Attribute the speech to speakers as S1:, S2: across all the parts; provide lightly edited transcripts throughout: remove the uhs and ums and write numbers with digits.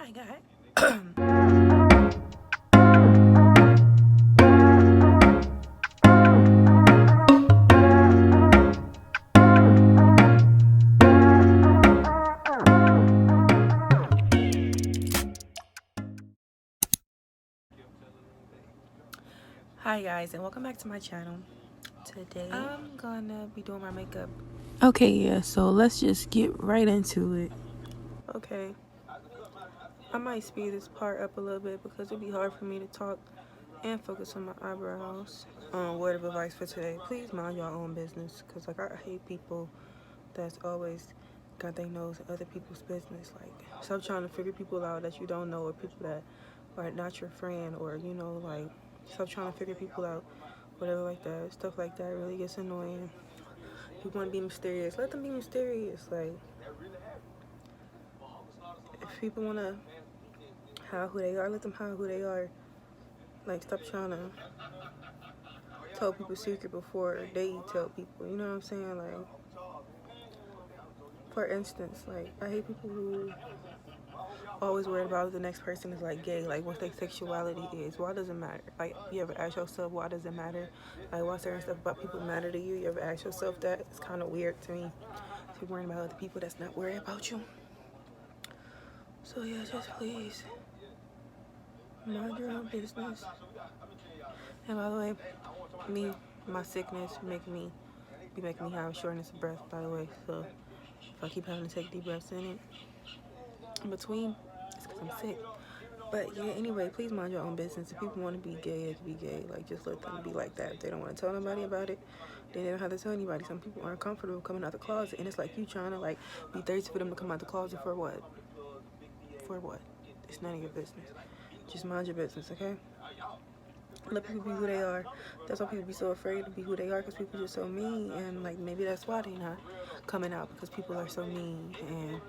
S1: Hi guys. Hi guys, and welcome back to my channel. Today I'm gonna be doing my makeup.
S2: Okay, yeah, so let's just get right into it.
S1: Okay, I might speed this part up a little bit because it'd be hard for me to talk and focus on my eyebrows. Word of advice for today: please mind your own business, because like I hate people that's always got their nose in other people's business. Like, stop trying to figure people out that you don't know, or people that are not your friend, or like, stop trying to figure people out, whatever like that. Stuff like that really gets annoying. People want to be mysterious, let them be mysterious. Like, if people want to hide who they are, let them hide who they are. Like, stop trying to tell people secret before they tell people, you know what I'm saying? Like, for instance, like, I hate people who always worried about if the next person is like gay, like what their sexuality is. Why does it matter? Like, you ever ask yourself, why does it matter? Like, why certain stuff about people matter to you? You ever ask yourself that? It's kind of weird to me to be worrying about other people that's not worried about you. So yeah, just please mind your own business. And by the way, my sickness making me have shortness of breath, by the way. So if I keep having to take deep breaths in between, it's because I'm sick. But yeah, anyway, please mind your own business. If people want to be gay, they can be gay. Like, just let them be like that. If they don't want to tell nobody about it, then they don't have to tell anybody. Some people aren't comfortable coming out the closet, and it's like you trying to like be thirsty for them to come out the closet for what? For what? It's none of your business. Just mind your business, okay? Let people be who they are. That's why people be so afraid to be who they are, because people are just so mean, and like maybe that's why they not coming out, because people are so mean, and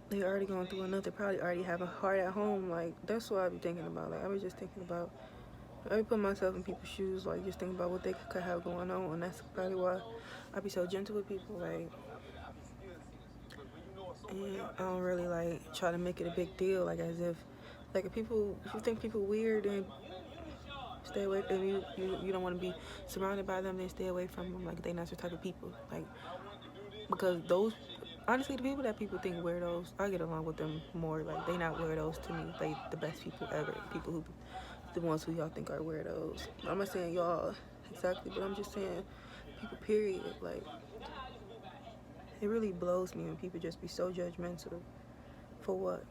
S1: they already going through enough. They probably already have a heart at home. Like, that's what I be thinking about. Like, I was just thinking about, I be putting myself in people's shoes, like just thinking about what they could have going on, and that's probably why I be so gentle with people. Like, and I don't really like try to make it a big deal, like as if, like, if you think people weird, then stay away. If you don't want to be surrounded by them, then stay away from them. Like, they not your type of people. Like, because those, honestly, the people that people think weirdos, I get along with them more. Like, they not weirdos to me. They the best people ever. People who, the ones who y'all think are weirdos. I'm not saying y'all exactly, but I'm just saying people, period. Like, it really blows me when people just be so judgmental. For what?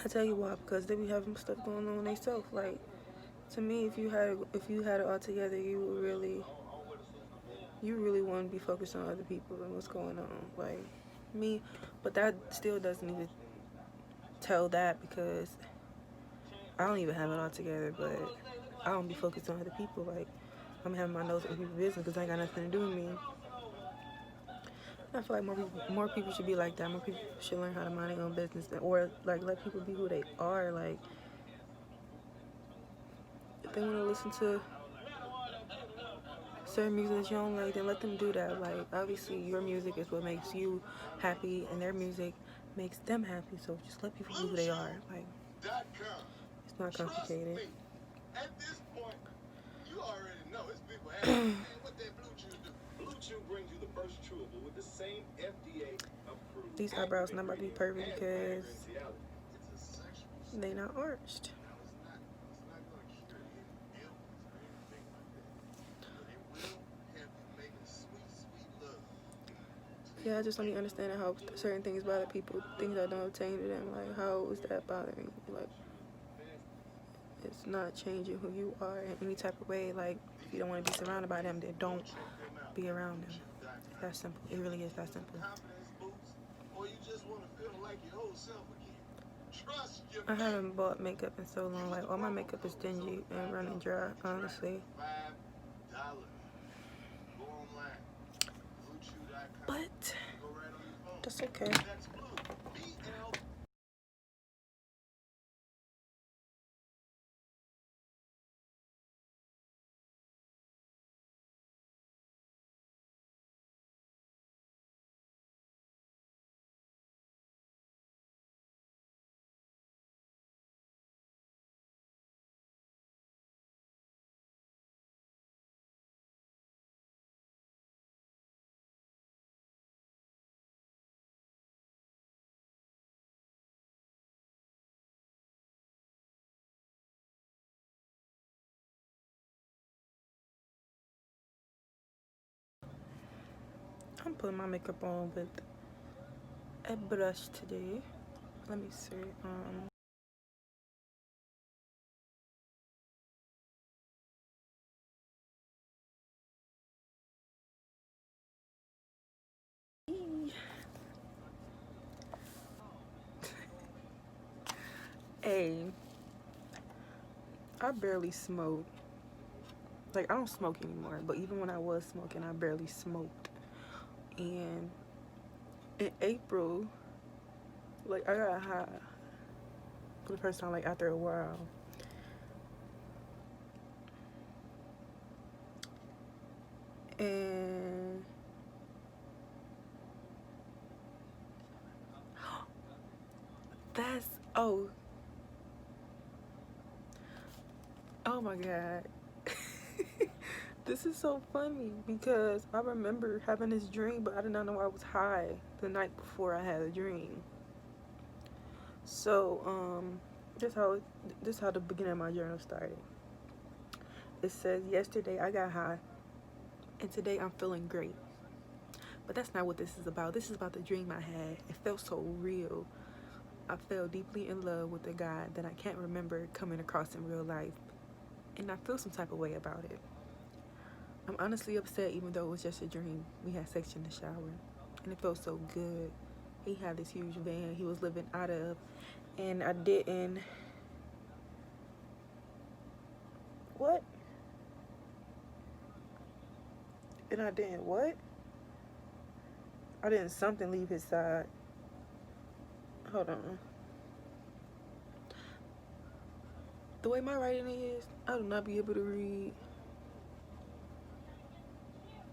S1: I tell you why, because they be having stuff going on themselves. Like, to me, if you had it all together, you really want to be focused on other people and what's going on. Like me, but that still doesn't even tell that, because I don't even have it all together, but I don't be focused on other people. Like, I'm having my nose in people's business because I ain't got nothing to do with me. I feel like more people should be like that. More people should learn how to mind their own business, or like let people be who they are. Like, if they want to listen to certain music that you don't like, then let them do that. Like, obviously, your music is what makes you happy, and their music makes them happy. So just let people be who they are. Like, it's not complicated. At this point, you already know it's people asking, hey, what that Blue Chew do? Blue Chew brings you the first chewable with the same FDA approved. These eyebrows not about to be perfect because they not arched. Yeah, I just don't even understand how certain things bother people, things that don't obtain to them. Like, how is that bothering you? Like, it's not changing who you are in any type of way. Like, if you don't want to be surrounded by them, then don't be around them. It's that simple. It really is that simple. I haven't bought makeup in so long. Like, all my makeup is dingy and running dry, honestly. But that's okay. I'm putting my makeup on with a brush today. Let me see. Hey, I barely smoke. Like, I don't smoke anymore, but even when I was smoking, I barely smoked. And in April, like, I got high for the first time, like, after a while. And that's, oh my God. This is so funny because I remember having this dream, but I did not know I was high the night before I had a dream. So, this how the beginning of my journal started. It says, yesterday I got high, and today I'm feeling great. But that's not what this is about. This is about the dream I had. It felt so real. I fell deeply in love with a guy that I can't remember coming across in real life, and I feel some type of way about it. I'm honestly upset, even though it was just a dream. We had sex in the shower, and it felt so good. He had this huge van he was living out of, and I didn't. What? And I didn't what? I didn't something leave his side. Hold on. The way my writing is, I do not be able to read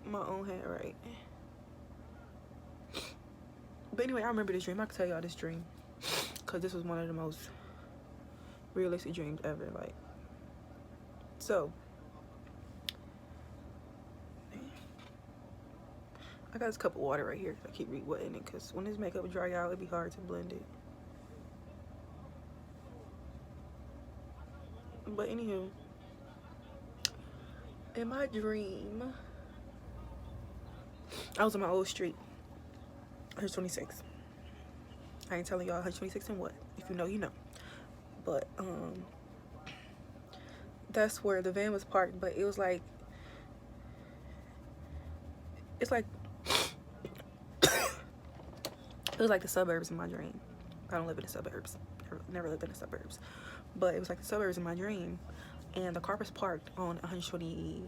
S1: my own handwriting. But anyway, I remember this dream. I can tell y'all this dream, because this was one of the most realistic dreams ever. Like, so I got this cup of water right here. I keep re-wetting it because when this makeup dry out, it'd be hard to blend it. But anywho, in my dream, I was on my old street, 126. I ain't telling y'all 126 and what. If you know, you know. But that's where the van was parked. But it was like, it's like it was like the suburbs in my dream. I don't live in the suburbs. Never lived in the suburbs. But it was like the suburbs in my dream. And the car was parked on 120.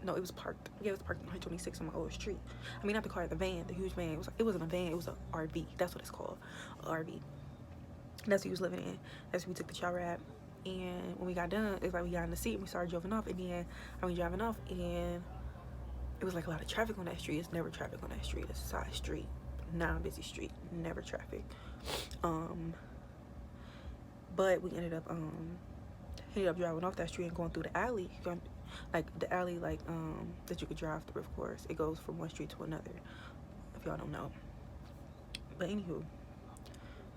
S1: No, it was parked. Yeah, it was parked on 126 on my old street. I mean, not the car, the van, the huge van. It wasn't a van. It was a RV. That's what it's called, a RV. That's what he was living in. That's what we took the shower at. And when we got done, it's like we got in the seat and we started driving off. And then I was driving off, and it was like a lot of traffic on that street. It's never traffic on that street. It's a side street, non-busy street, never traffic. But we ended up driving off that street and going through the alley. Like the alley, like that you could drive through. Of course, it goes from one street to another. If y'all don't know. But anywho,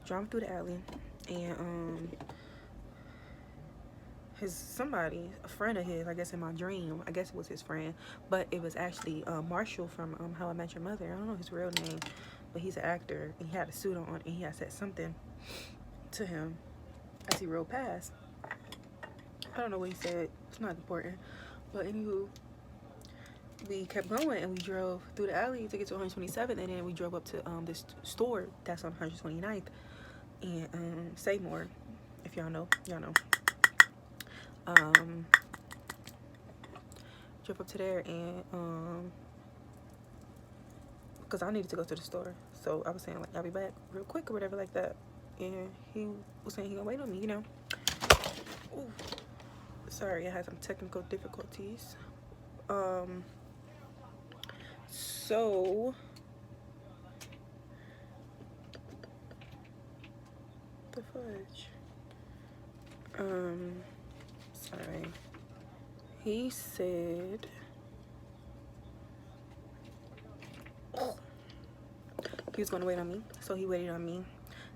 S1: driving through the alley, and a friend of his, I guess in my dream, I guess it was his friend, but it was actually Marshall from How I Met Your Mother. I don't know his real name, but he's an actor, and he had a suit on, and he had said something to him as he rode past. I don't know what he said. It's not important. But anywho, we kept going, and we drove through the alley to get to 127th, and then we drove up to this store that's on 129th, and say more. If y'all know, y'all know. Drove up to there, and because I needed to go to the store, so I was saying, like, I'll be back real quick or whatever like that, and he was saying he gonna wait on me, you know. Ooh. Sorry, I had some technical difficulties. So the fudge. Sorry. He said he was gonna wait on me, so he waited on me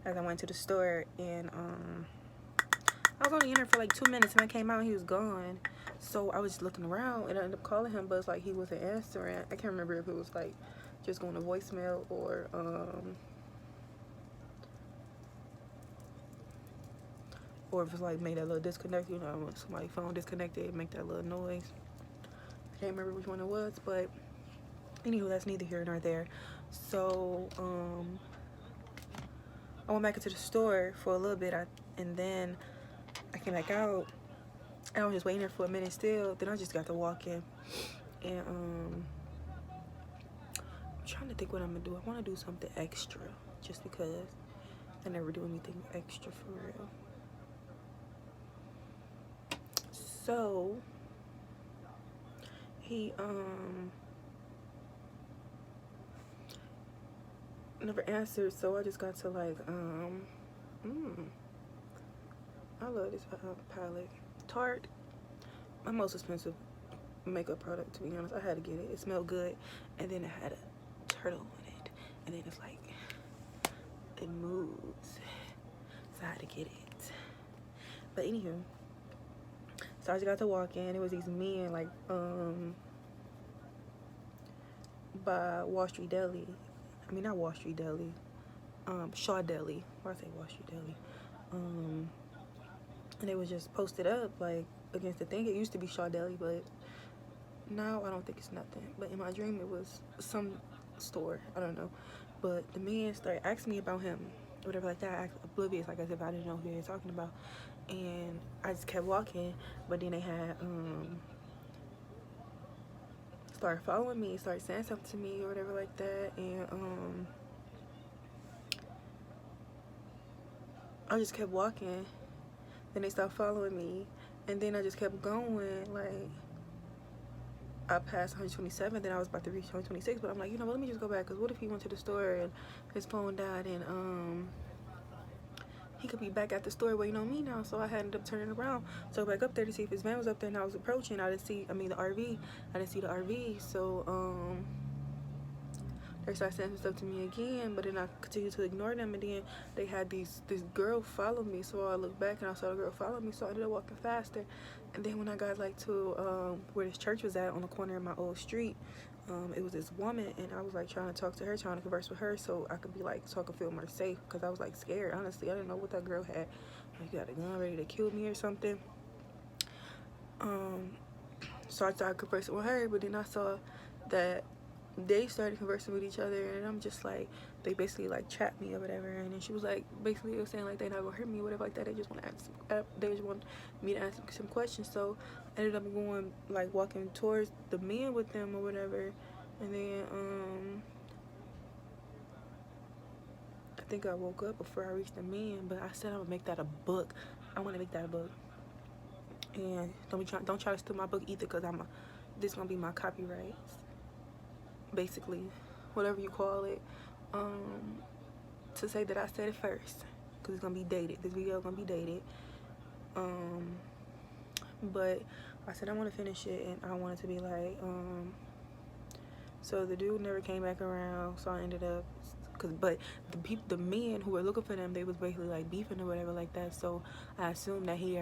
S1: as I went to the store, and I was only in there for like 2 minutes, and I came out and he was gone. So I was looking around, and I ended up calling him, but it's like he wasn't answering. I can't remember if it was like just going to voicemail, or if it's like make that little disconnect, you know, when somebody's phone disconnected, make that little noise. I can't remember which one it was, but anywho, that's neither here nor there. So I went back into the store for a little bit, and then I came back out. I was just waiting there for a minute still. Then I just got to walk in, and I'm trying to think what I'm gonna do. I want to do something extra, just because I never do anything extra for real. So he never answered, so I just got to like I love this palette. Tarte, my most expensive makeup product, to be honest. I had to get it. It smelled good, and then it had a turtle in it, and then it's like it moves, so I had to get it. But anywho, so I just got to walk in. It was these men like by Wall Street Deli. I mean, not Wall Street Deli, Shaw Deli. Why I say Wall Street Deli? And it was just posted up like against the thing. It used to be Shaw Deli, but now I don't think it's nothing. But in my dream, it was some store. I don't know. But the man started asking me about him, whatever like that. I acted oblivious, like as if I didn't know who he was talking about. And I just kept walking. But then they had started following me, started saying something to me or whatever like that. And I just kept walking. Then they stopped following me, and then I just kept going. Like I passed 127, then I was about to reach 126, but I'm like, you know what, let me just go back, because what if he went to the store and his phone died, and he could be back at the store waiting on me now. So I ended up turning around, so back up there to see if his van was up there, and I was approaching. I didn't see, I mean the RV, I didn't see the RV. So they started saying some stuff to me again, but then I continued to ignore them, and then they had this girl follow me. So I looked back and I saw the girl follow me, so I ended up walking faster. And then when I got like to where this church was at on the corner of my old street, it was this woman, and I was like trying to talk to her, trying to converse with her, so I could be like, so I could feel more safe, because I was like scared. Honestly, I didn't know what that girl had. Like, got a gun ready to kill me or something. So I started conversing with her, but then I saw that they started conversing with each other, and I'm just like, they basically like trapped me or whatever. And then she was like, basically was saying like they're not gonna hurt me or whatever like that. They just want to ask, they just want me to ask some questions. So I ended up going like walking towards the men with them or whatever. And then I think I woke up before I reached the men, but I said I would make that a book. I want to make that a book. And don't try to steal my book either, because this gonna be my copyrights, basically, whatever you call it, to say that I said it first, because it's gonna be dated. This video is gonna be dated. But I said I want to finish it, and I wanted to be like, so the dude never came back around, so I ended up, but the men who were looking for them, they was basically like beefing or whatever like that. So I assumed that he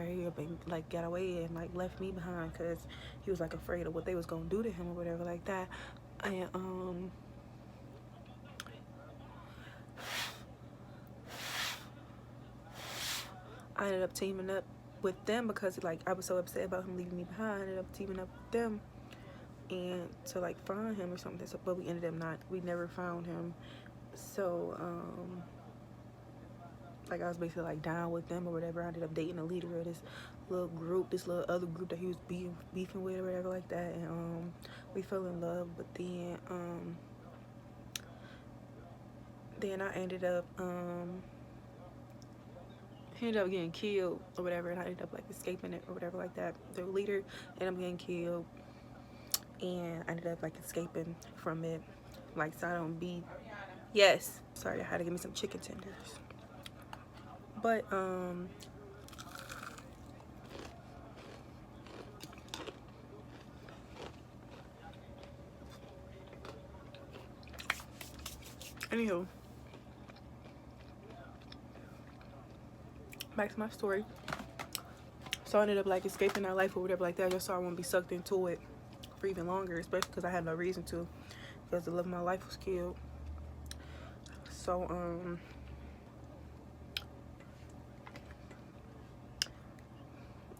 S1: like got away and like left me behind, because he was like afraid of what they was gonna do to him or whatever like that. And I ended up teaming up with them, because like I was so upset about him leaving me behind. I ended up teaming up with them and to like find him or something. So, but we never found him. So like I was basically like down with them or whatever. I ended up dating the leader of this little group, this little other group that he was beefing with or whatever like that. And we fell in love. But then I ended up he ended up getting killed or whatever, and I ended up like escaping it or whatever like that. The leader ended up getting killed, and I ended up like escaping from it, like so I don't be. Yes, sorry, I had to give me some chicken tenders. But anywho, back to my story. So I ended up like escaping that life or whatever like that, just so I wouldn't be sucked into it for even longer, especially because I had no reason to. because the love of my life was killed. So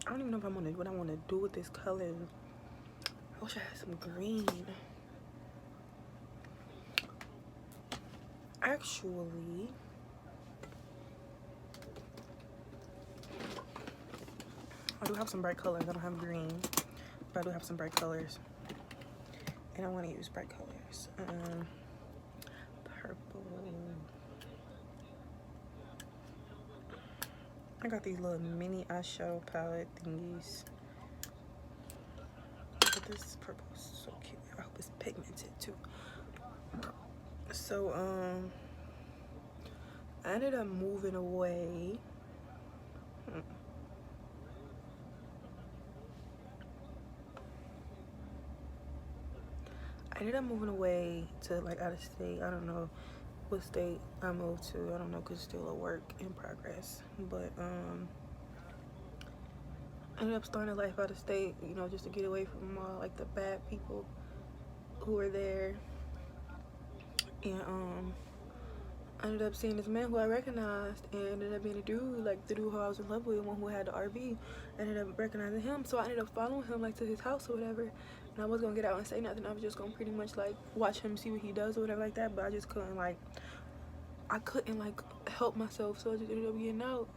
S1: I don't even know if what I want to do with this color. I wish I had some green. Actually, I do have some bright colors. I don't have green, but I do have some bright colors, and I want to use bright colors. Purple. I got these little mini eyeshadow palette thingies. But this purple is so cute. I hope it's pigmented too. So I ended up moving away. I ended up moving away to like out of state. I don't know what state I moved to. I don't know because it's still a work in progress. But I ended up starting a life out of state, you know, just to get away from all like the bad people who were there. And I ended up seeing this man who I recognized, and ended up being a dude, like the dude who I was in love with, one who had the RV. I ended up recognizing him, so I ended up following him like to his house or whatever. And I was gonna get out and say nothing. I was just gonna pretty much like watch him, see what he does or whatever like that. But I just couldn't like help myself, so I just ended up getting out.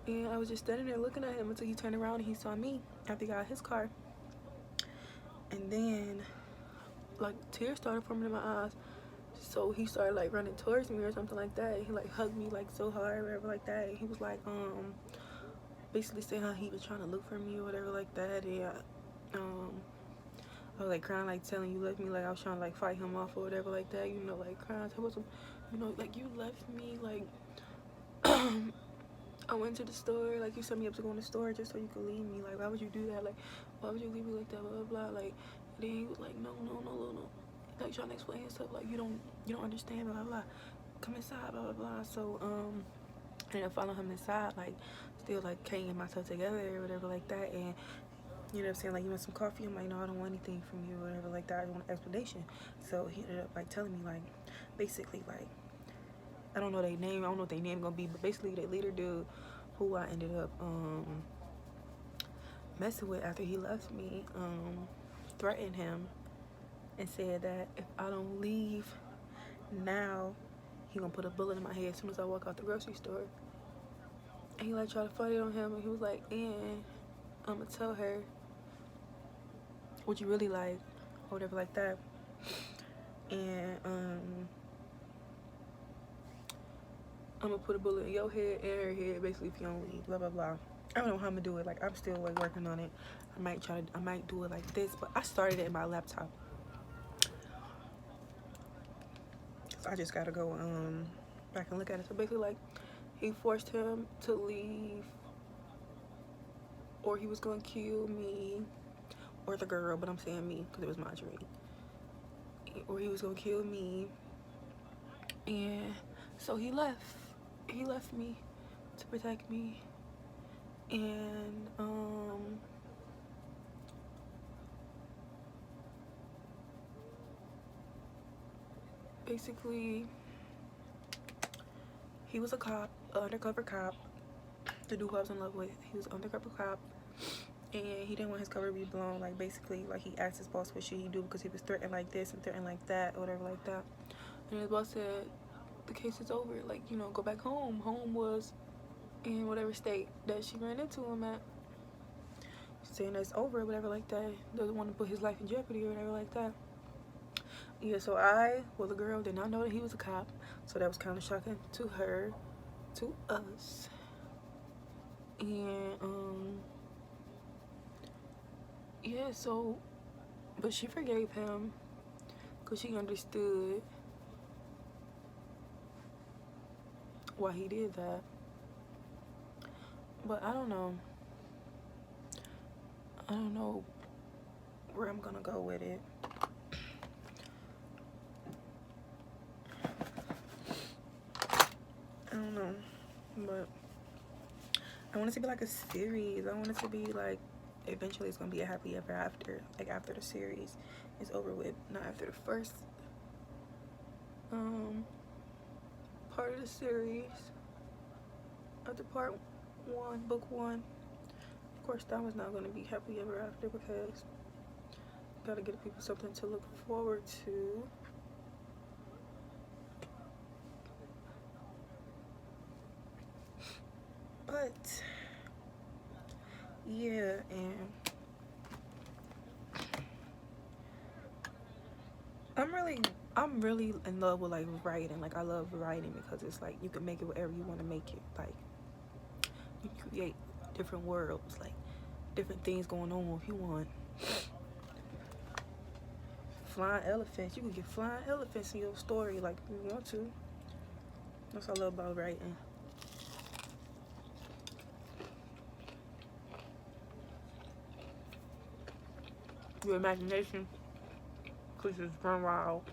S1: And I was just standing there looking at him until he turned around and he saw me after he got out his car. And then like tears started forming in my eyes. So he started like running towards me or something like that. He like hugged me like so hard or whatever like that. And he was like basically saying how he was trying to look for me or whatever like that. And I was like crying, like telling you left me, like I was trying to like fight him off or whatever like that, you know, like crying, telling him, you know, like you left me, like I went to the store, like you set me up to go in the store just so you could leave me, like why would you do that, like why would you leave me like that, blah blah blah, like then he was like no, like trying to explain himself, like you don't understand, blah blah blah, come inside, blah blah blah. So I ended up following him inside, like still like can't get myself together or whatever like that. And you know what I'm saying, like you want some coffee, I'm like no, I don't want anything from you or whatever like that, I just want an explanation. So he ended up like telling me like basically like I don't know their name, I don't know what their name gonna be, but basically the leader dude who I ended up messing with after he left me threatened him and said that if I don't leave now, he gonna put a bullet in my head as soon as I walk out the grocery store. And he like tried to fight it on him, and he was like, and I'm gonna tell her what you really like or whatever like that. And I'm gonna put a bullet in your head and her head, basically, if you don't leave, blah blah blah. I don't know how I'm gonna do it. Like I'm still like working on it. I might do it like this, but I started it in my laptop. So I just gotta go back and look at it. So basically, like he forced him to leave, or he was gonna kill me, or the girl, but I'm saying me because it was my dream. Or he was gonna kill me, and so he left. He left me to protect me, and basically he was a cop, an undercover cop. The dude who I was in love with, he was an undercover cop, and he didn't want his cover to be blown. Like basically, like he asked his boss what should he do because he was threatened like this and threatened like that or whatever like that. And his boss said, the case is over, like, you know, go back home. Home was in whatever state that she ran into him at. Saying that's over, whatever like that. Doesn't want to put his life in jeopardy or whatever like that. Yeah, so I, well, the girl did not know that he was a cop, so that was kind of shocking to her, to us. And yeah, so, but she forgave him because she understood why he did that. But I don't know where I'm gonna go with it. I don't know, but I want it to be like a series. I want it to be like eventually it's gonna be a happy ever after, like after the series is over with, not after the first um part of the series after part one, book one. Of course, that was not going to be happy ever after because gotta give people something to look forward to. But yeah, and I'm really in love with like writing. Like I love writing because it's like you can make it whatever you want to make it. Like you create different worlds, like different things going on. If you want flying elephants, you can get flying elephants in your story, like if you want to. That's what I love about writing. Your imagination, cause it's run wild.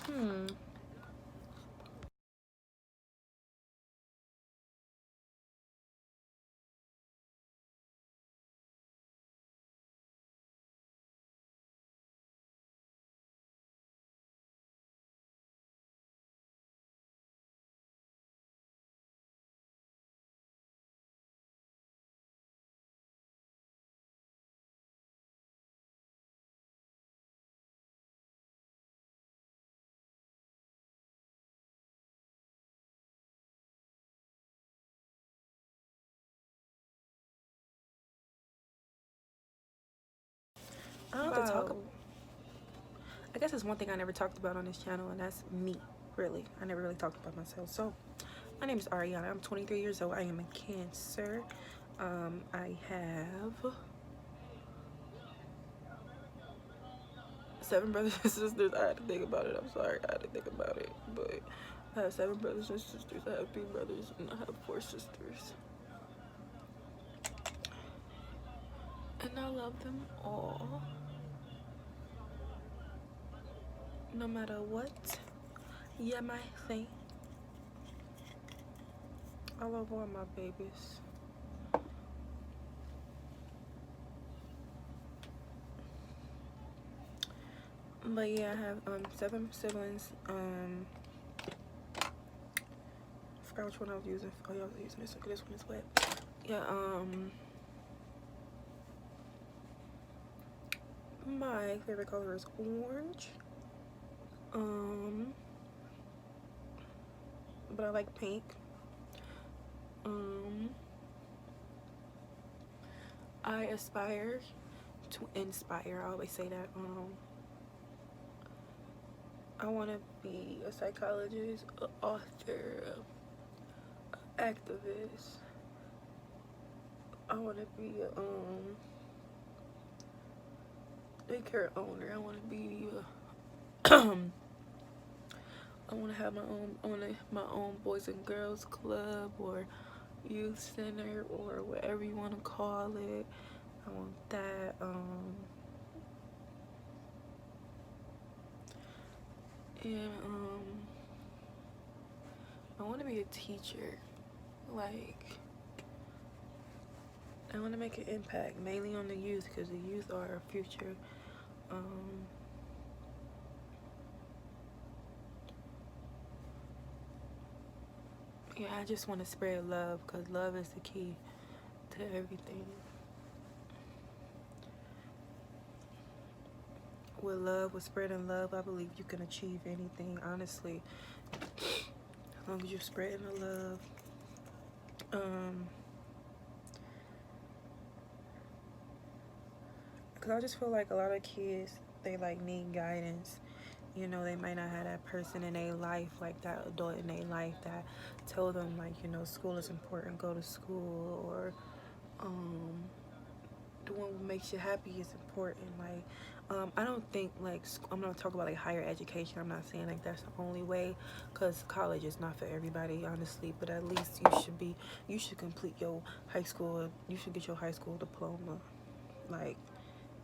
S1: Hmm. I don't have to talk. I guess it's one thing I never talked about on this channel, and that's me. Really, I never really talked about myself. So, my name is Ariana. I'm 23 years old. I am a Cancer. I have 7 brothers and sisters. I had to think about it. I'm sorry, I had to think about it. But I have 7 brothers and sisters. I have 3 brothers, and I have 4 sisters. And I love them all, no matter what. Yeah, my thing. I love all my babies. But yeah, I have 7 siblings. I forgot which one I was using. Oh, y'all was using this one. This one is wet. Yeah. My favorite color is orange. But I like pink. I aspire to inspire. I always say that. I want to be a psychologist, an author, an activist. I want to be a daycare owner. I want to be I want to have my own, my own boys and girls club or youth center or whatever you want to call it. I want that. And I want to be a teacher. Like, I want to make an impact mainly on the youth because the youth are our future. Yeah, I just want to spread love because love is the key to everything. With love, with spreading love, I believe you can achieve anything, honestly. As long as you're spreading the love. Because I just feel like a lot of kids, they like need guidance. You know, they might not have that person in their life, like that adult in their life that tell them, like, you know, school is important, go to school, or doing what makes you happy is important. Like, I don't think like I'm gonna talk about like higher education. I'm not saying like that's the only way, cause college is not for everybody, honestly. But at least you should complete your high school. You should get your high school diploma, like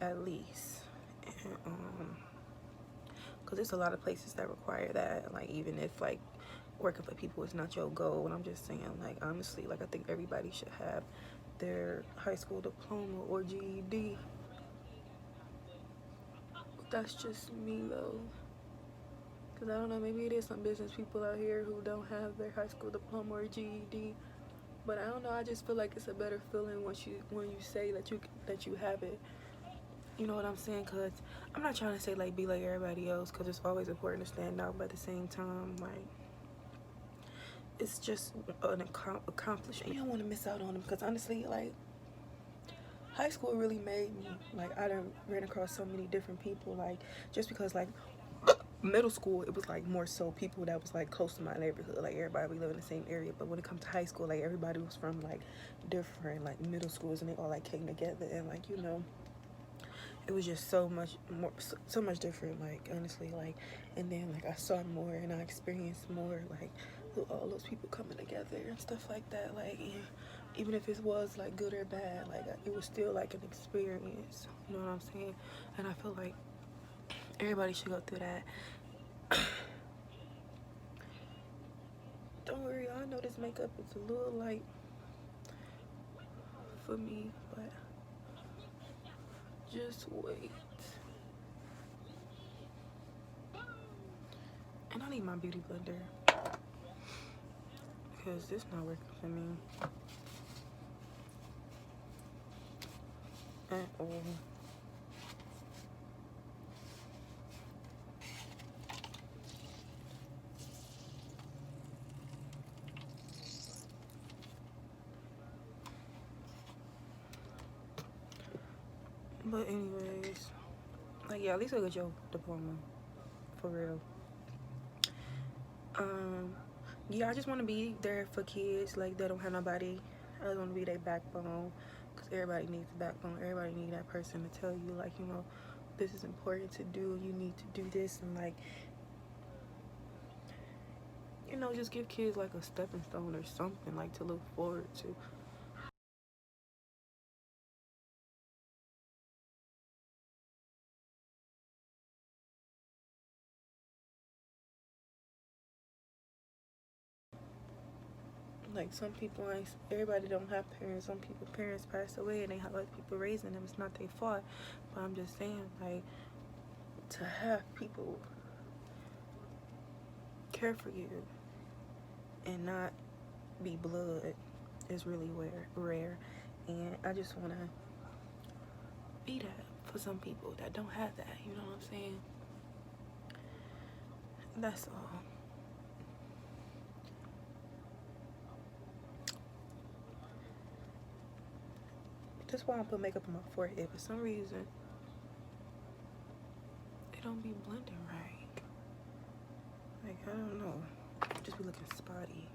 S1: at least. And, cause there's a lot of places that require that. Like even if like working for people is not your goal. And I'm just saying, like, honestly, like, I think everybody should have their high school diploma or GED. That's just me though, because I don't know, maybe it is some business people out here who don't have their high school diploma or GED. But I don't know, I just feel like it's a better feeling when you say that you have it. You know what I'm saying? Because I'm not trying to say like be like everybody else, because it's always important to stand out, but at the same time, like, it's just an accomplishment. You don't want to miss out on them, because honestly, like, high school really made me. Like, I done ran across so many different people, like, just because, like, middle school, it was like more so people that was like close to my neighborhood, like everybody we live in the same area. But when it comes to high school, like, everybody was from like different like middle schools, and they all like came together, and like, you know, it was just so much more, so much different, like, honestly, like. And then like I saw more and I experienced more, like, all those people coming together and stuff like that, like, and even if it was like good or bad, like, it was still like an experience, you know what I'm saying? And I feel like everybody should go through that. Don't worry, I know this makeup is a little light for me, but just wait. And I need my beauty blender, because this not working for me at all. But anyways, like, yeah, at least I got your diploma, for real. Yeah, I just want to be there for kids like that don't have nobody. I just want to be their backbone, because everybody needs a backbone. Everybody need that person to tell you, like, you know, this is important to do, you need to do this, and like, you know, just give kids like a stepping stone or something like to look forward to. Like, some people ain't, everybody don't have parents. Some people parents pass away and they have other people raising them. It's not their fault. But I'm just saying, like, to have people care for you and not be blood is really rare. And I just want to be that for some people that don't have that. You know what I'm saying? That's all. That's why I put makeup on my forehead. For some reason, it don't be blending right. Like, I don't know. Just be looking spotty.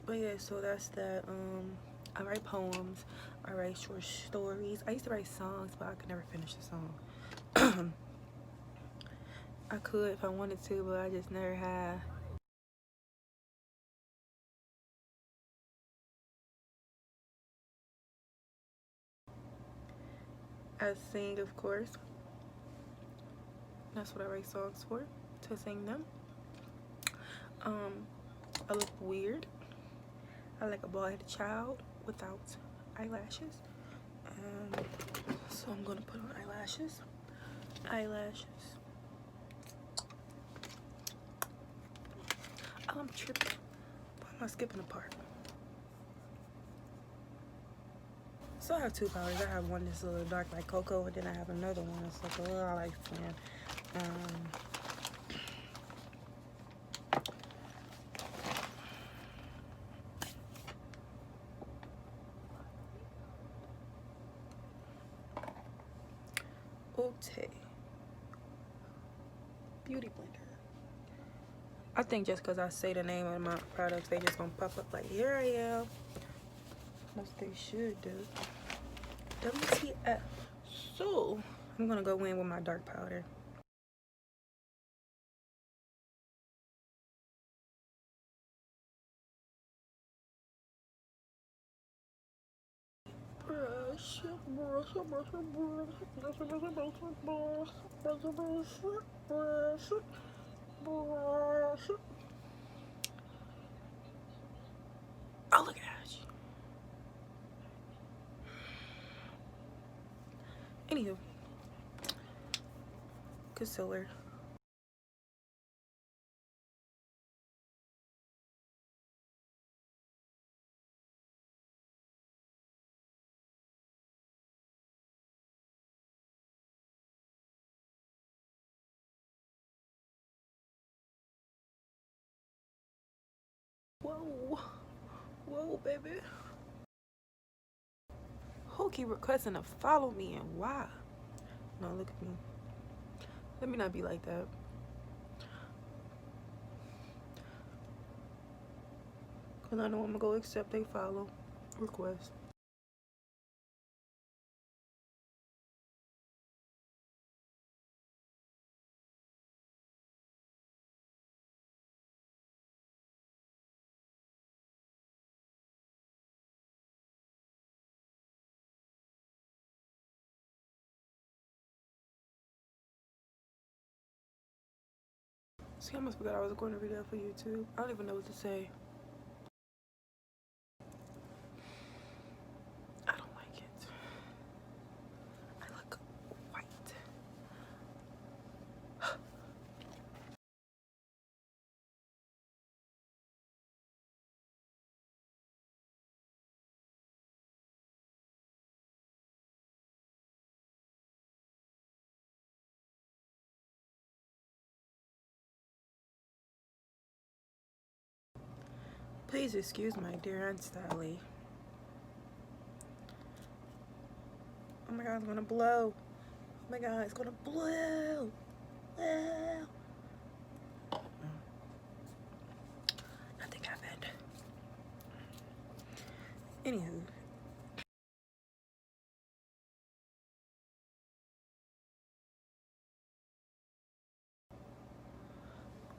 S1: But yeah, so that's that. I write poems. I write short stories. I used to write songs, but I could never finish a song. I could if I wanted to, but I just never have. I sing, of course. That's what I write songs for, to sing them. I look weird. I like a bald-headed child without eyelashes. So I'm gonna put on eyelashes. Eyelashes. Oh, I'm tripping. Why am I skipping a part? So I have two powders. I have one that's a little dark like cocoa, and then I have another one that's like a little light skin. Ote Beauty Blender. I think just because I say the name of my products, they just gonna pop up like, here I am. That's what they should do. WTF. So, I'm gonna go in with my dark powder. Brush. Oh, look at you. Anywho, concealer. Whoa, whoa, baby. Who keep requesting to follow me and why? No, look at me. Let me not be like that. Cause I know I'm gonna go accept they follow request. See, I almost forgot I was recording a video for YouTube. I don't even know what to say. I don't like it. I look white. Please excuse my dear unstyly. Oh my god, it's gonna blow. Oh my god, it's gonna blow. Blow. Nothing happened. Anywho.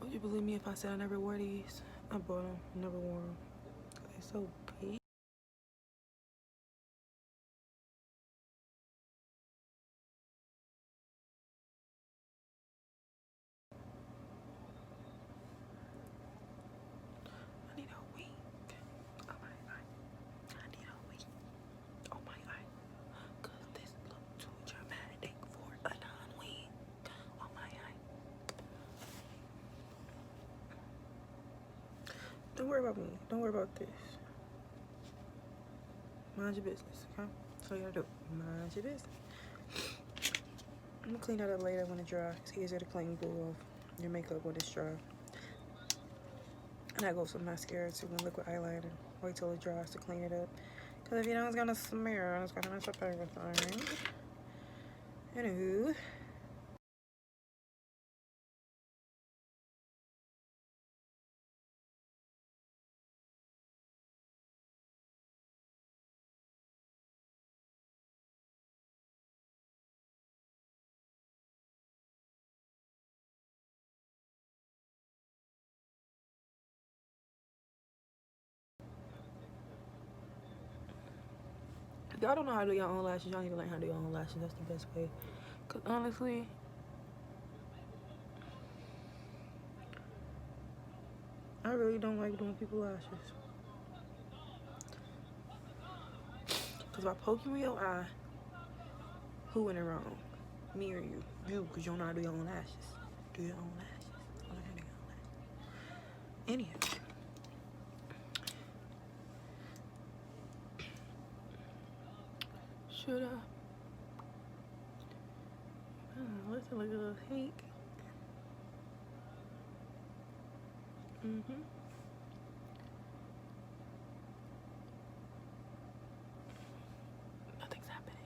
S1: Would you believe me if I said I never wore these? I bought them, never wore them. They're so big. I need a wing. Oh my god. I need a wing. Oh my god. Cause this look too dramatic for a non-wing. Oh my god. Don't worry about me. Don't worry about this. Mind your business, okay? That's all you gotta do. Mind your business. I'm gonna clean that up later when it dry. It's easier to clean glue off your makeup when it's dry. And I go with some mascara too and liquid eyeliner. Wait till it dries to clean it up. Cause if you know it's gonna smear and it's gonna mess up everything. Anywho. If y'all don't know how to do your own lashes, y'all need to learn how to do your own lashes. That's the best way. Cause honestly, I really don't like doing people's lashes. Cause if I poke you in your eye, who in it wrong? Me or you? You, cause you don't know how to do your own lashes. Do your own lashes. Learn how to do your own lashes. Anywho. Should I? Let's look at a little pink. Nothing's happening.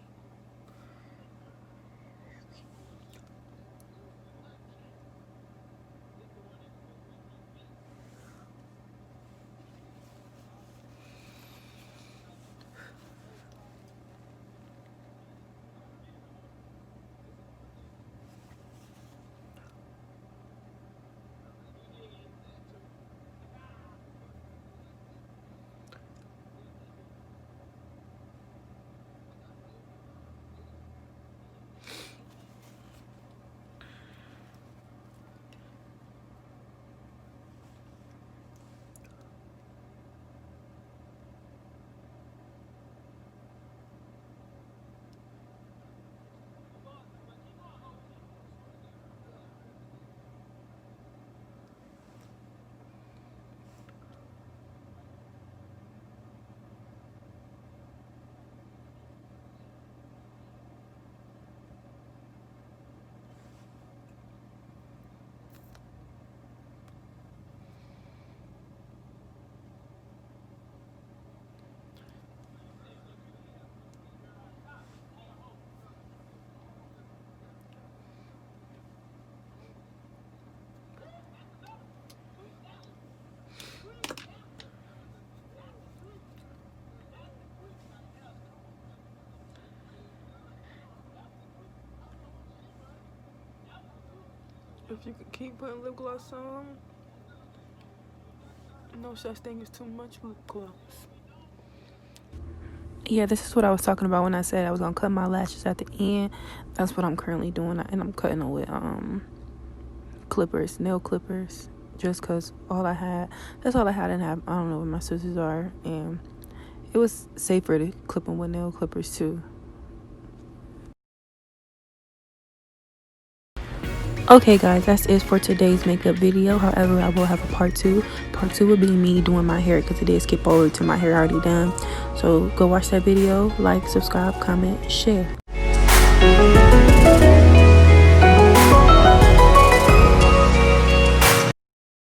S1: If you could keep putting lip gloss on, no such thing as too much lip gloss.
S2: Yeah, this is what I was talking about when I said I was gonna cut my lashes at the end. That's what I'm currently doing, and I'm cutting them with clippers, nail clippers, just because that's all I had. And I don't know where my scissors are, and it was safer to clip them with nail clippers too. Okay guys, that's it for today's makeup video. However, I will have a part 2. Part 2 will be me doing my hair, because it did skip over to my hair already done. So go watch that video, like, subscribe, comment, share.